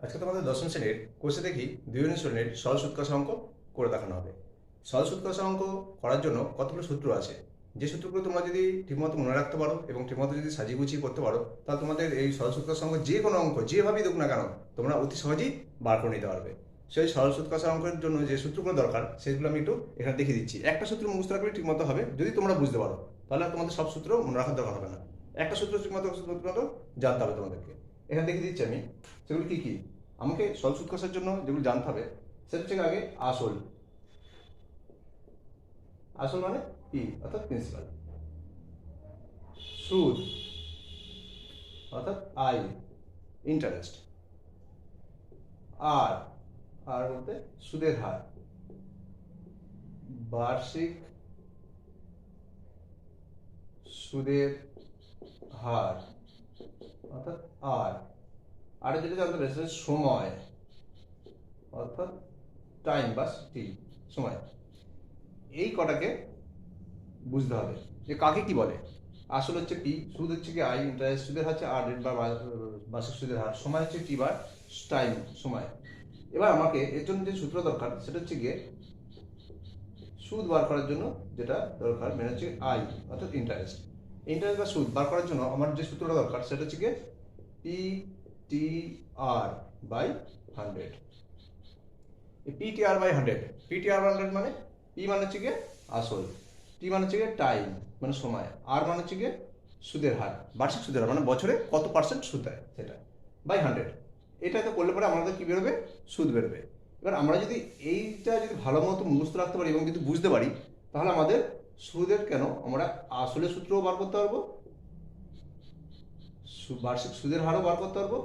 আজকে তোমাদের দশম শ্রেণীর কোর্সে দেখি দ্বিগুণ শ্রেণীর সরল সূত্রাংশ অঙ্ক করে দেখানো হবে। সরল সূত্রাংশ অঙ্ক করার জন্য কতগুলো সূত্র আছে, যে সূত্রগুলো তোমরা যদি ঠিকমতো মনে রাখতে পারো এবং ঠিকমতো যদি সাজিয়ে গুছিয়ে করতে পারো, তাহলে তোমাদের এই সরল সূত্রাংশ অঙ্ক যে কোনো অঙ্ক যেভাবেই দেখ না কেন তোমরা অতি সহজেই বার করে নিতে পারবে। সেই সরল সূত্রাংশ অঙ্কের জন্য যে সূত্রগুলো দরকার সেগুলো আমি একটু এখানে দেখিয়ে দিচ্ছি। একটা সূত্র মুখস্থ রাখলে ঠিকমতো হবে, যদি তোমরা বুঝতে পারো তাহলে তোমাদের সব সূত্র মনে রাখার দরকার হবে না। একটা সূত্র ঠিকমতো জানতে হবে তোমাদেরকে। এখানে দেখিয়ে দিচ্ছি আমি সেগুলো কি কি। আমাকে সরল সুদ কষার জন্য যেগুলো জানতে হবে সেটা হচ্ছে আগে আসল। আসল মানে পি অর্থাৎ প্রিন্সিপাল। সুদ অর্থাৎ আই, ইন্টারেস্ট। আর আর বলতে সুদের হার, বার্ষিক সুদের হার অর্থাৎ আর। আর যেটা জানতে হবে সেটা সময় অর্থাৎ টাইম বা টি, সময়। এই কটাকে বুঝতে হবে যে কাকে কি বলে। আসল হচ্ছে পি, সুদ হচ্ছে কি আই, ইন্টারেস্ট সুদের হচ্ছে আর রেট বা বার্ষিক সুদের হার, সময় হচ্ছে টি বা টাইম, সময়। এবার আমাকে এর জন্য যে সূত্র দরকার সেটা হচ্ছে গিয়ে সুদ বার করার জন্য যেটা দরকার মেন হচ্ছে আই অর্থাৎ ইন্টারেস্ট। ইন্টারেস্ট বা সুদ বার করার জন্য আমার যে সূত্রটা দরকার সেটা হচ্ছে গিয়ে P T R by 100। P T R by 100, P T R 100 মানে পি মানে হচ্ছে গিয়ে আসল, টি মানে হচ্ছে গিয়ে টাইম মানে সময়, আর মানে হচ্ছে গিয়ে সুদের হার, বার্ষিক সুদের হার মানে বছরে কত পার্সেন্ট সুদ দেয় সেটা, বাই 100। এটা তো করলে পরে আমাদের কি বেরোবে, সুদ বেরোবে। এবার আমরা যদি এইটা যদি ভালো মতো মুখস্থ রাখতে পারি এবং যদি বুঝতে পারি, তাহলে আমাদের সুদের কেন আমরা আসলের সূত্রও বার করতে পারবো, বার্ষিক সুদের হারও বার করতে পারবো।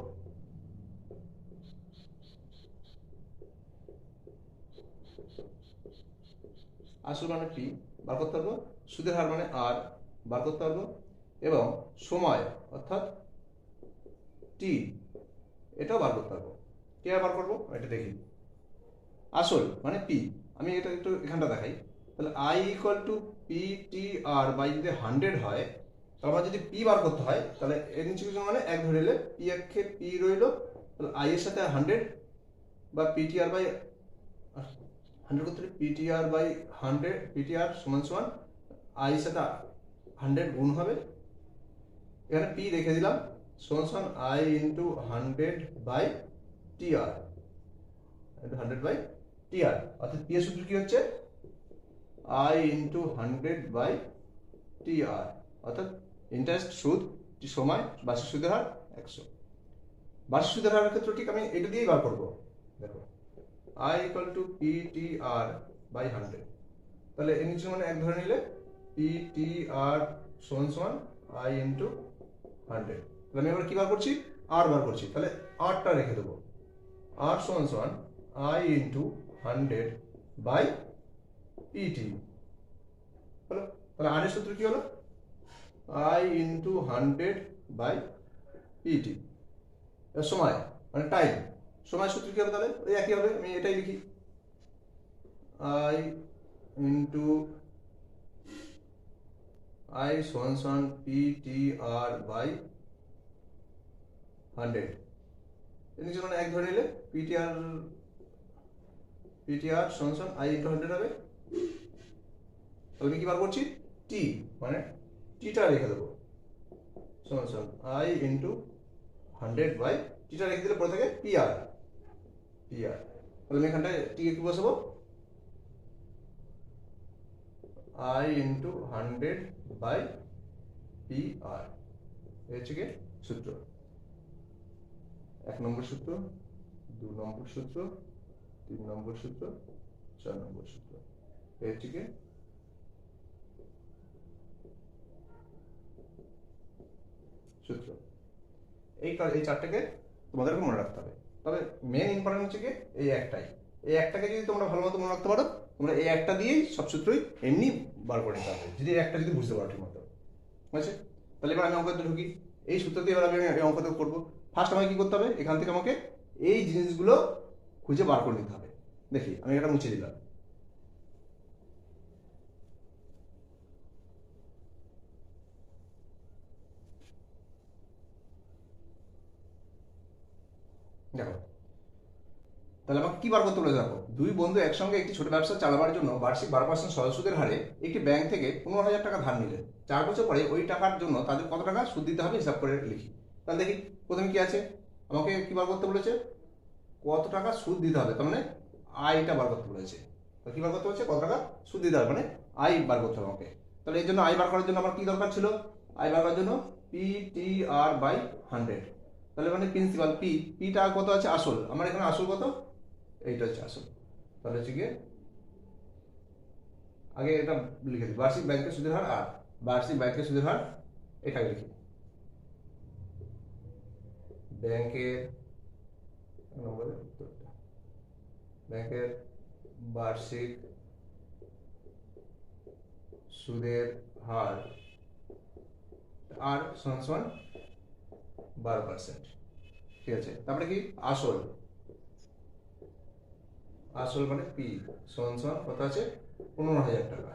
আসল মানে পি বার করতে পারবো, সুদের হার মানে আর বার করতে পারবো, এবং সময় অর্থাৎ টি এটাও বার করতে পারবো। কিভাবে বার করবো এটা দেখি। আসল মানে পি, আমি এটা একটু এখানটা দেখাই। তাহলে I equal to P T R by যদি 100 হয়, তাহলে আমার যদি পি বার করতে হয় তাহলে এর নিচে কিছু মানে এক ধরে নিলে পি একে পি রইলো, তাহলে আই এর সাথে 100 বা পি টি আর বাই 100 করতে P T R by 100, P T R সমান সমান আই এর সাথে 100 গুণ হবে, এখানে পি রেখে দিলাম সমান সমান I into 100 by T R, 100 by T R. অর্থাৎ পি এর সূত্র কি হচ্ছে I into 100 by T R, অর্থাৎ ইন্টারেস্ট সুদ সময় বার্ষিক সুদের হার 100। বার্ষিক সুদের হারের ক্ষেত্রে ঠিক আমি এটা দিয়েই বার করবো। দেখো I equal to P T R by 100, তাহলে এর নিচে মানে এক ধরে নিলে পি টি আর সমান সমান আই ইন্টু 100। তাহলে আমি এবার কি বার করছি, আর বার করছি, তাহলে আরটা রেখে দেবো, আর সমান সমান আই ইন্টু 100 বাই পিটি হলো। তাহলে আর এর সূত্র কি হলো আই ইন্টু 100 বাই পিটি। সময় মানে টাইম, সময় সূত্র কি হবে তাহলে ওই একই হবে, আমি এটাই লিখি আই ইন্টু আই সমান সমান পি টি আর বাই 100, এর নিচে মানে এক ধরে নিলে পিটিআর সমান সমান আই ইন্টু 100 হবে। তাহলে আমি কি বার করছি টি মানে টিটা রেখে দেবো সমান সমান আই ইন্টু 100 বাই টিটা রেখে দিলে পরে থাকে পিআর, পিআর। তাহলে আমি এখানটায় টি কি বসাবো আই ইন্টু 100 বাই পিআর, এই হচ্ছে কি সূত্র। 1 নম্বর সূত্র, 2 নম্বর সূত্র, 3 নম্বর সূত্র, 4 নম্বর সূত্র, এই হচ্ছে কি সূত্র। এই চারটাকে তোমাদেরকে মনে রাখতে হবে। তবে মেন ইম্পর্টেন্ট হচ্ছে কি এই একটাই, এই একটাকে যদি তোমরা ভালো মতো মনে রাখতে পারো, তোমরা এই একটা দিয়েই সব সূত্রই এমনি বার করে নিতে পারবে, যদি একটা যদি বুঝতে পারো ঠিক মতো। ঠিক আছে, তাহলে এবার আমি অঙ্কতে ঢুকি। এই সূত্র দিয়ে এবার আমি এই অঙ্কটা করবো। ফার্স্ট আমাকে কি করতে হবে, এখান থেকে আমাকে এই জিনিসগুলো খুঁজে বার করে নিতে হবে। দেখি আমি এটা মুছে দিলাম। দেখো তাহলে আমাকে কি বার করতে বলেছে দেখো, দুই বন্ধু একসঙ্গে একটি ছোট ব্যবসা চালাবার জন্য বার্ষিক 12% সরল সুদের হারে একটি ব্যাংক থেকে 15,000 টাকা ধার নিলেন। 4 বছর পরে ওই টাকার জন্য তাদের কত টাকা সুদ দিতে হবে হিসাব করে লিখি। তাহলে দেখি প্রথমে কি আছে, আমাকে কি বার করতে বলেছে, কত টাকা সুদ দিতে হবে, তার মানে আয়টা বার করতে বলেছে। তো কি বার করতে বলেছে, কত টাকা সুদ দিতে হবে, মানে আয় বার করতে হবে আমাকে। তাহলে এই জন্য আয় বার করার জন্য আমার কি দরকার ছিল, আয় বার করার জন্য PTR/100। তাহলে মানে প্রিন্সিপাল পিটা কত আছে, আসল, আমার এখানে আসল কত, এইটা হচ্ছে আসল। তাহলে হচ্ছে গিয়ে আগে এটা লিখে দিই, বার্ষিক ব্যাংকের সুদের হার আর বার্ষিক ব্যাংকের সুদের হার, এটা আগে লিখি। ব্যাংকের ব্যাংকের বার্ষিক সুদের হার আর সমান 12%। ঠিক আছে, তারপরে কি আসল, আসল মানে পি সমান কত আছে, 15,000 টাকা।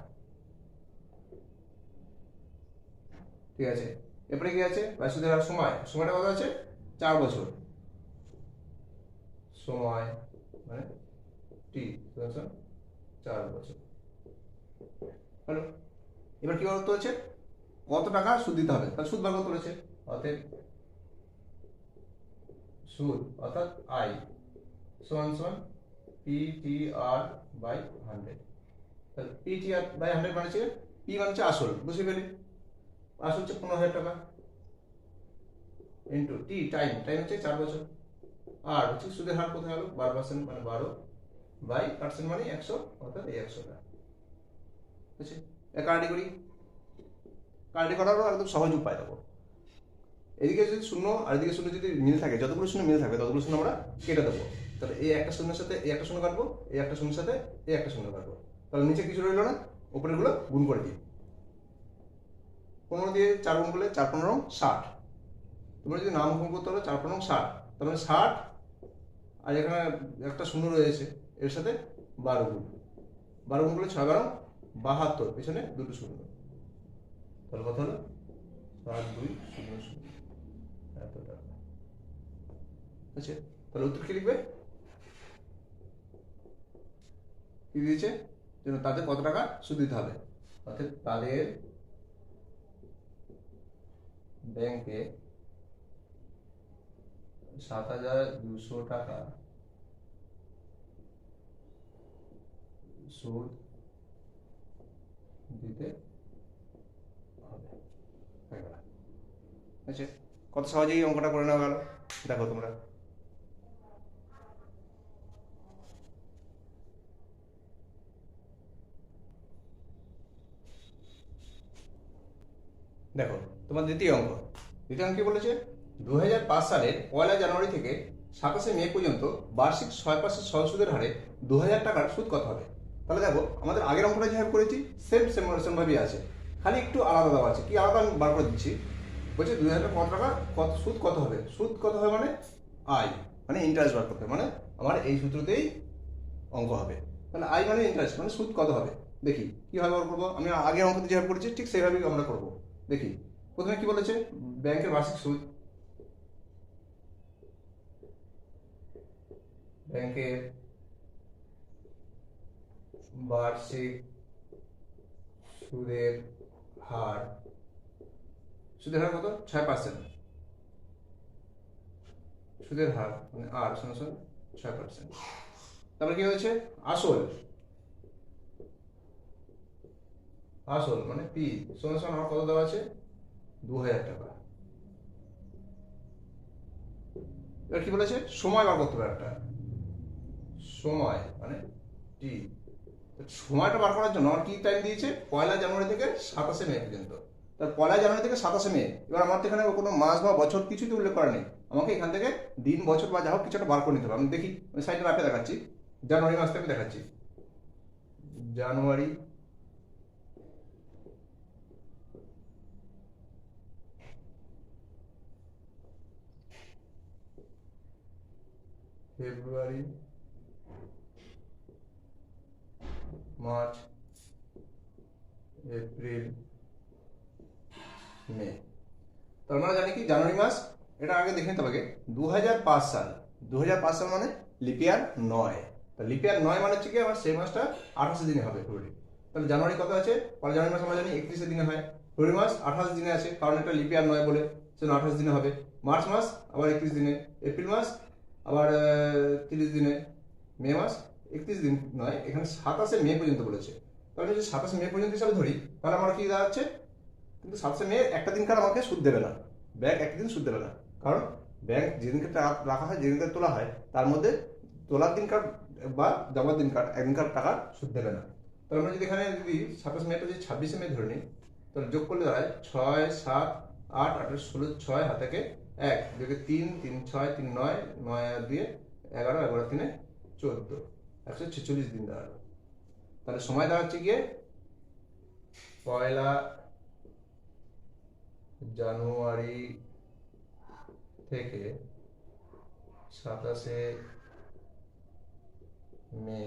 ঠিক আছে, এরপরে কি আছে, বার্ষিক সুদের হার, সময়টা কত আছে, 4 বছর, সময় মানে টি সমান 4 বছর। হলো, এবার কি করতে হচ্ছে, কত টাকা সুদ দিতে হবে, তাহলে সুদ বার করতে বলেছে, অতএব সুদ অর্থাৎ আই সমান PTR/100। তাহলে PTR/100 মানে হচ্ছে পি মানে হচ্ছে আসল, বুঝতে পেলে, আসল হচ্ছে 15,000 টাকা, ইন্টু টি টাইম হচ্ছে 4 বছর, আর হচ্ছে সুদের হার কোথায় হলো 12% মানে 12/% মানে 100, অর্থাৎ এই 100 টাকা। বুঝছি, কার্ডি করি, কার্ডি করারও একদম সহজ উপায় দেবো। এদিকে যদি শূন্য আর এদিকে শূন্য যদি মিল থাকে, যতগুলো শূন্য মিল থাকবে ততগুলো শূন্য আমরা কেটে দেবো। তাহলে এই একটা শূন্যের সাথে এই একটা শূন্য কাটবো, এই একটা শূন্যের সাথে এই একটা শূন্য কাটবো, তাহলে নিচে কিছু রইলো না, উপরের গুলো গুণ করে দিই। 15 দিয়ে 4 গুণ করলে 4×15 60। তোমরা যদি নাম গুণ করতে পারো 4×15 60, তার মানে 60 আর এখানে একটা শূন্য রয়েছে, এর সাথে 12 গুণ, 12 গুণ করলে 6×12 72, পেছনে দুটো শূন্য, তাহলে কত হলো 7200 এত টাকা। আচ্ছা, তাহলে উত্তর কি লিখবে, কি দিয়েছে, যেন তাদের কত টাকা সুদ দিতে হবে, অর্থাৎ তাদের ব্যাংকে 7,200 টাকা সুদ দিতে হবে। আচ্ছা, কত সহজেই অঙ্কটা করে নেওয়া গেল, দেখো তোমরা। দেখো তোমার দ্বিতীয় অঙ্ক কি বলেছে, 2005 সালের 1 জানুয়ারি থেকে 27 মে পর্যন্ত বার্ষিক 6% সরল সুদের হারে 2,000 টাকার সুদ কত হবে। তাহলে দেখো আমাদের আগের অঙ্কটা যেভাবে করেছি সেম ভাবেই আছে, খালি একটু আলাদা দেওয়া আছে, কি আলাদা আমি বার করে দিচ্ছি। বলছে 2,000 কত টাকা, সুদ কত হবে, সুদ কত হবে মানে আই মানে ইন্টারেস্ট বার করতে হবে, মানে আমার এই সূত্রতেই অঙ্ক হবে। তাহলে আই মানে ইন্টারেস্ট মানে সুদ কত হবে, দেখি কিভাবে বার করবো। আমি আগের অঙ্কতে যেভাবে করেছি ঠিক সেইভাবেই আমরা করবো। দেখি প্রথমে কি বলেছে, ব্যাংকের বার্ষিক সুদ, ব্যাংকের বার্ষিক সুদের হার, সুদের হার কত 6%, সুদের হার মানে আর সমান 6%। তারপরে কি হয়েছে, আসল মানে পি সমান আমার কত দেওয়া আছে 2,000 টাকা। এবার কি বলেছে, সময় বার করতে হবে, একটা সময় মানে টি, সময়টা বার করার জন্য আমার কি টাইম দিয়েছে, 1 জানুয়ারি থেকে 27 মে পর্যন্ত। তার 1 জানুয়ারি থেকে 27 মে, এবার আমার তো এখানে কোনো মাস বা বছর কিছুই তো উল্লেখ করা নেই, আমাকে এখান থেকে দিন বছর বা যা হোক কিছু একটা বার করে নিতে হবে। আমি দেখি ওই সাইডে রাখে দেখাচ্ছি, জানুয়ারি মাসটা আমি দেখাচ্ছি, জানুয়ারি, ফেব্রুয়ারি, মার্চ, এপ্রিল, মে। তার মানে জানি কি জানুয়ারি মাস, এটা আগে দেখে নিতে হবে। 2005 সাল, 2005 সাল মানে লিপিয়ার 9। তা লিপিয়ার 9 মানে হচ্ছে কি আমার সেই মাসটা 28 দিনে হবে ফেব্রুয়ারি। তাহলে জানুয়ারি কত আছে? পরে জানুয়ারি মাস আমরা জানি 31 দিনে হয়। ফেব্রুয়ারি মাস 28 দিনে আছে, কারণ এটা লিপিয়ার 9 বলে, সেজন্য 28 দিনে হবে। মার্চ মাস আবার 31 দিনে, এপ্রিল মাস আবার 30 দিনে, মে মাস 31 দিন নয়, এখানে 27শে মে পর্যন্ত বলেছে। তাহলে যদি 27শে মে পর্যন্ত হিসাবে ধরি, তাহলে আমার কি দাঁড়াচ্ছে? কিন্তু 27শে মে একটা দিনকার আমাকে সুদ দেবে না, ব্যাংক একদিন সুদ দেবে না, কারণ ব্যাংক যেদিনকে রাখা হয়, যেদিনকে তোলা হয়, তার মধ্যে তোলার দিনকার বা জমার দিনকার একদিনকার টাকা সুদ দেবে না। তাহলে আমরা যদি এখানে যদি 27 মেটা যদি 26শে মে ধরে নিই, তাহলে যোগ করলে দাঁড়ায় 6, 7, 8, 8, 16, 6 হাতে 1, যোগে 3, 3, 6, 3, 9, 9 আর 2, 11, 11, 3, 14, 146 দিন দাঁড়ালো। তাহলে সময় দাঁড়াচ্ছে গিয়ে 1 জানুয়ারি থেকে 27শে মে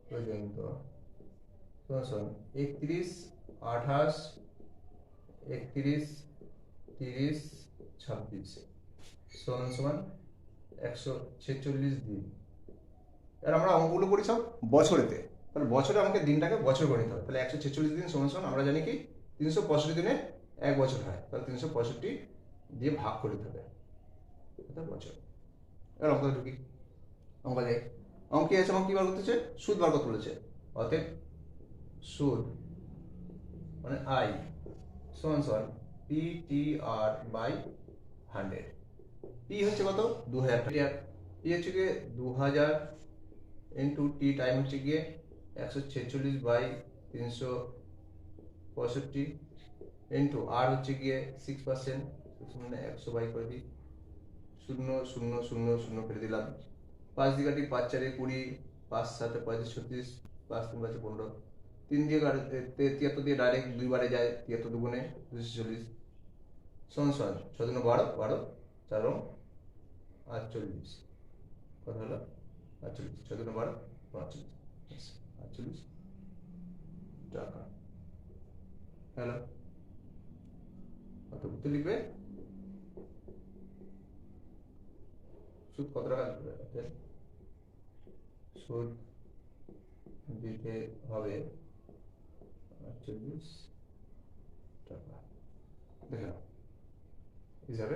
পর্যন্ত 31, 28, 31, 30, 26 সমান 146 দিন। এবার আমরা অঙ্কগুলো করি সব বছরেতে, তাহলে বছরে আমাকে দিনটাকে বছর গণিতে হবে। তাহলে 146 দিন সমান আমরা জানি কি 365 দিনে এক বছর হয়, তাহলে 365 দিয়ে ভাগ করতে হবে, অর্থাৎ বছর। এবার অঙ্ক ঢুকি, অঙ্ক যাই। অঙ্ক কি আছে? অঙ্ক কি বার করতেছে? সুদ বার করতে বলেছে। অতএব সুদ মানে আই সমান PTR বাই 100। পি হচ্ছে কত? 2000 টাকা। পি হচ্ছে গিয়ে 2000 ইন্টু টি টাইম হচ্ছে গিয়ে 146 বাই 365 ইন্টু আর হচ্ছে গিয়ে 6%, মানে 100 বাই করে দিই, 0 0 0 0 ফেলে দিলাম। 5 দিয়ে কাটি, 5 4 20, 5 7 35 36, 5 3 5 15, 3 দিয়ে 73 দিয়ে ডাইরেক্ট দুইবারে যায়, 73 দুগুণে 240 সমান 6 দুগুণে 12, 12 4 48, কত হলো? 48, 6 দুগুণে 12, 48, 48 টাকা। হ্যালো, কত উত্তর লিখবে? সুদ কত টাকা দিতে হবে? সুদ দিতে হবে 48 টাকা। দেখলাম হিসাবে